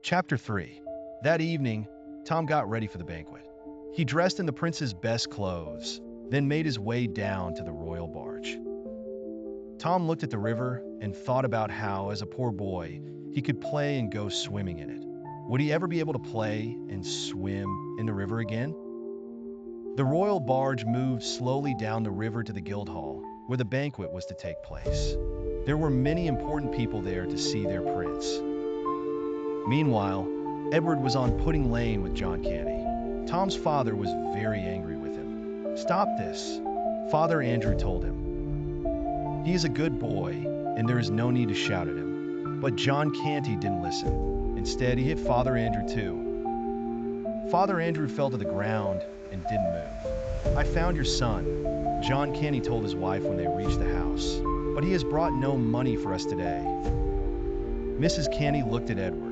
Chapter 3. That evening, Tom got ready for the banquet. He dressed in the prince's best clothes, then made his way down to the royal barge. Tom looked at the river and thought about how, as a poor boy, he could play and go swimming in it. Would he ever be able to play and swim in the river again? The royal barge moved slowly down the river to the Guildhall, where the banquet was to take place. There were many important people there to see their prince. Meanwhile, Edward was on Pudding Lane with John Canty. Tom's father was very angry with him. "Stop this," Father Andrew told him. "He is a good boy, and there is no need to shout at him." But John Canty didn't listen. Instead, he hit Father Andrew too. Father Andrew fell to the ground and didn't move. "I found your son," John Canty told his wife when they reached the house. "But he has brought no money for us today." Mrs. Canty looked at Edward.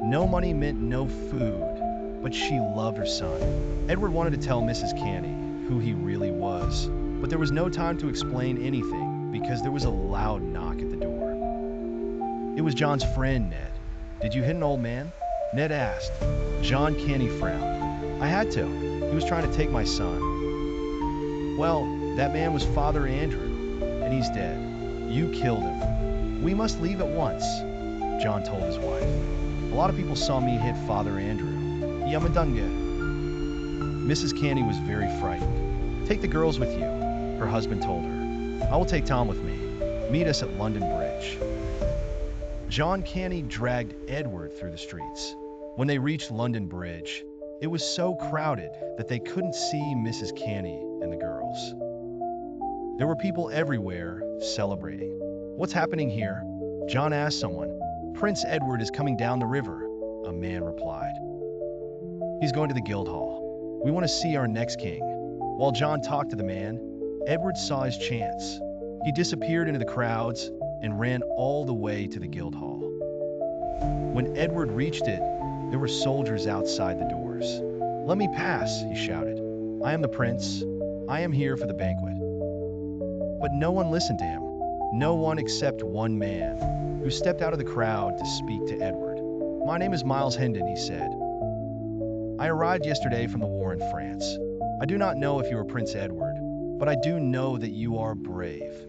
No money meant no food, but she loved her son. Edward wanted to tell Mrs. Canty who he really was, but there was no time to explain anything because there was a loud knock at the door. It was John's friend, Ned. "Did you hit an old man?" Ned asked. John Canty frowned. "I had to. He was trying to take my son." "Well, that man was Father Andrew, and he's dead. You killed him. We must leave at once," John told his wife. "A lot of people saw me hit Father Andrew. Yamadunga." Mrs. Canty was very frightened. "Take the girls with you," her husband told her. "I will take Tom with me. Meet us at London Bridge." John Canty dragged Edward through the streets. When they reached London Bridge, it was so crowded that they couldn't see Mrs. Canty and the girls. There were people everywhere celebrating. "What's happening here?" John asked someone. "Prince Edward is coming down the river," a man replied. "He's going to the Guildhall. We want to see our next king." While John talked to the man, Edward saw his chance. He disappeared into the crowds and ran all the way to the Guildhall. When Edward reached it, there were soldiers outside the doors. "Let me pass," he shouted. "I am the prince. I am here for the banquet." But no one listened to him. No one except one man, who stepped out of the crowd to speak to Edward. "My name is Miles Hendon," he said. "I arrived yesterday from the war in France. I do not know if you are Prince Edward, but I do know that you are brave.